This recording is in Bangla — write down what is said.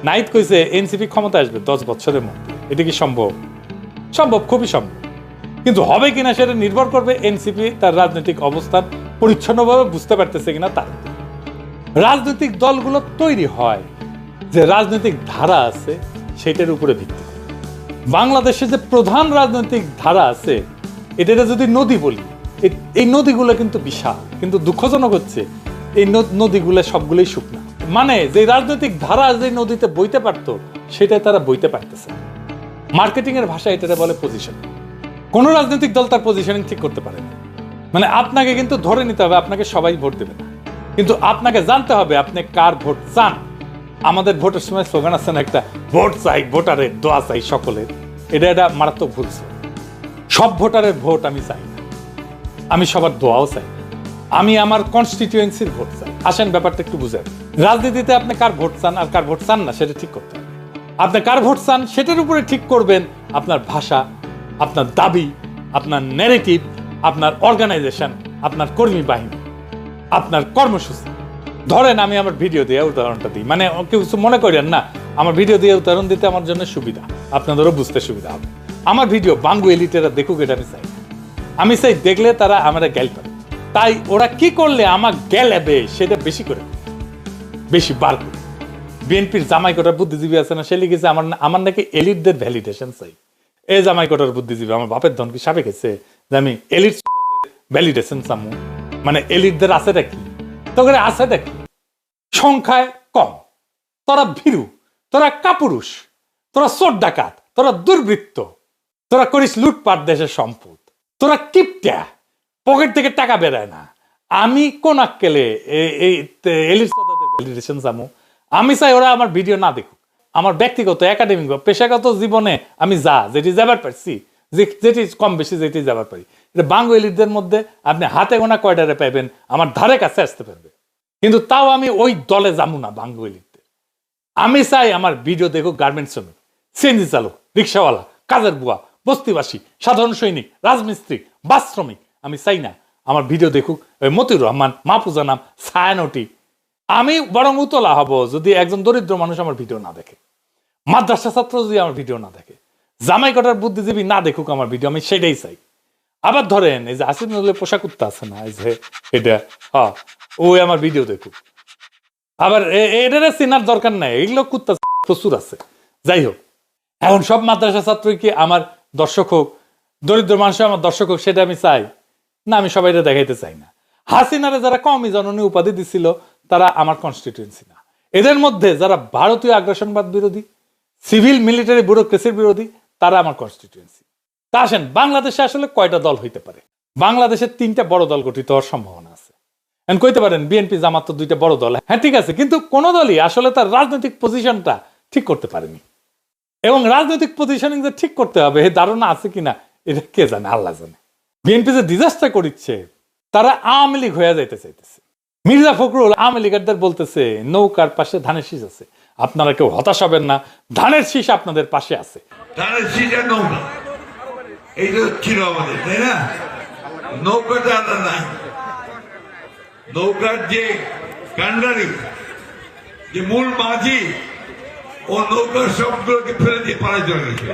নাহিদ কইছে এনসিপি ক্ষমতা আসবে 10 বছরের মধ্যে। এটা কি সম্ভব? সম্ভব, খুবই সম্ভব। কিন্তু হবে কিনা সেটা নির্ভর করবে এনসিপি তার রাজনৈতিক অবস্থান পরিচ্ছন্নভাবে বুঝতে পারতেছে কিনা তার। রাজনৈতিক দলগুলো তৈরি হয় যে রাজনৈতিক ধারা আছে সেটার উপরে ভিত্তি করে। বাংলাদেশে যে প্রধান রাজনৈতিক ধারা আছে এটা যদি নদী বলি, এই নদীগুলো কিন্তু বিশাল, কিন্তু দুঃখজনক হচ্ছে এই নদীগুলো সবগুলোই শুকনা। মানে যে রাজনৈতিক ধারা যে নদীতে বইতে পারতো সেটাই তারা বইতে পারতেছে। মার্কেটিং এর ভাষা এটা বলে পজিশন। কোন রাজনৈতিক দল তার পজিশনিং ঠিক করতে পারে না। মানে আপনাকে কিন্তু ধরে নিতে হবে আপনাকে সবাই ভোট দেবে না, কিন্তু আপনাকে জানতে হবে আপনি কার ভোট চান। আমাদের ভোটের সময় স্লোগান আছে না একটা, ভোট চাই ভোটারের, দোয়া চাই সকলের। এটা মারাত্মক ভুল। সব ভোটারের ভোট আমি চাই না, আমি সবার দোয়াও চাই, আমি আমার কনস্টিটিউয়েন্সির ভোট চাই। আসেন ব্যাপারটা একটু বুঝেন। রাজনীতিতে আপনি কার ভোট চান আর কার ভোট চান না সেটা ঠিক করতে হবে। আপনি কার ভোট চান সেটার উপরে ঠিক করবেন আপনার ভাষা, আপনার দাবি, আপনার ন্যারেটিভ, আপনার অর্গানাইজেশন, আপনার কর্মী বাহিনী, আপনার কর্মসূচি। ধরেন আমি আমার ভিডিও দিয়ে উদাহরণটা দিই, মানে কেউ মনে করেন না আমার ভিডিও দিয়ে উদাহরণ দিতে আমার জন্য সুবিধা, আপনাদেরও বুঝতে সুবিধা হবে। আমার ভিডিও বাঙ্গু এলিটেরা দেখুক, এটা আমি চাই। আমি চাই দেখলে তারা আমরা গ্যাল পাবে। তাই ওরা কি করলে আমার গ্যালাবে সেটা বেশি করে, বেশি বার করে। বিএনপির জামাই কোটার বুদ্ধিজীবী আছে না, সে লিখেছে আমার নাকি এলিটদের ভ্যালিডেশন চাই। এই জামাই কোটার বুদ্ধিজীবী আমার বাপের ধন কি সাপে গেছে যে আমি এলিট ভ্যালিডেশন চামু? মানে এলিটদের আছেটা কি? তোকে আছেটা কি? সংখ্যায় কম, তোরা ভীরু, তোরা কাপুরুষ, তোরা চোর ডাকাত, তোরা দুর্বৃত্ত, তোরা করিস লুটপাট দেশের সম্পদ, তোরা কিপটা, পকেট থেকে টাকা বেরোয় না। আমি কোন আক্কেলে এই এলিট ভ্যালিডেশন চামু? আমি চাই ওরা আমার ভিডিও না দেখুক। আমার ব্যক্তিগত একাডেমিক বা পেশাগত জীবনে আমি যেটি যাবার পারছি, যেটি কম বেশি যেটি যাবার পারি, এটা বাঙ্গু এলিটদের মধ্যে আপনি হাতে গোনা কয়টারে পাইবেন আমার ধারে কাছে আসতে পারবে। কিন্তু তাও আমি ওই দলে যাবো না বাঙ্গু এলিটদের। আমি চাই আমার ভিডিও দেখুক গার্মেন্টস শ্রমিক, সিএনজি চালক, রিক্সাওয়ালা, কাজের বুয়া, বস্তিবাসী, সাধারণ সৈনিক, রাজমিস্ত্রি, বাস শ্রমিক। আমি চাই না আমার ভিডিও দেখুক মতিউর রহমান, মাহফুজা নাম, ছায়ানটি। আমি বরং উতলা হব যদি একজন দরিদ্র মানুষ আমার ভিডিও না দেখে, মাদ্রাসা ছাত্র যদি আমার ভিডিও না দেখে, জামাই কোটার বুদ্ধিজীবী না দেখুক আমার ভিডিও, আমি সেটাই চাই। আবার ধরেন এই যে আসিফ নজরুলের পোশাক কুত্তা আছে না, এই যে এটা ওই আমার ভিডিও দেখুক। আবার এটা চেনার দরকার নাই, এগুলো কুত্তা প্রচুর আছে। যাই হোক, এখন সব মাদ্রাসা ছাত্রই কি আমার দর্শক হোক, দরিদ্র মানুষ আমার দর্শক হোক, সেটা আমি চাই না। আমি সবাই এটা দেখাইতে চাই না। হাসিনারে যারা কওমি জননী উপাধি দিছিল তারা আমার কনস্টিটিউয়েন্সি না। এদের মধ্যে যারা ভারতীয় আগ্রাসনবাদ বিরোধী, সিভিল মিলিটারি ব্যুরোক্রেসির বিরোধী, তারা আমার কনস্টিটিউয়েন্সি। তা আসেন বাংলাদেশে আসলে কয়টা দল হইতে পারে? বাংলাদেশের 3টা বড় দল গঠিত হওয়ার সম্ভাবনা আছে। এখন কইতে পারেন বিএনপি জামাত তো 2টা বড় দল, হ্যাঁ ঠিক আছে, কিন্তু কোন দলই আসলে তার রাজনৈতিক পজিশনটা ঠিক করতে পারেনি। এবং রাজনৈতিক পজিশনিং যে ঠিক করতে হবে এ ধারণা আছে কিনা এটা কে জানে, আল্লাহ জানে। বিএনপি যে ডিজাস্টার করছে, তারা আওয়ামী লীগ হয়ে যাইতে চাইতেছে। মির্জা ফখরুল আওয়ামী লীগারদের বলতেছে নৌকার পাশে ধানের শীষ আছে, আপনারা কেউ হতাশ হবেন না, ধানের শীষ আপনাদের পাশে আছে। ধানের শীষ আর নৌকা এইটা ছিল আমাদের, তাই না? নৌকাটা আলাদা নাই। নৌকার যে কান্ডারি, যে মূল মাঝি, ও নৌকার সবগুলোকে ফেলে দিয়ে পাড়ায় চলে গেছে।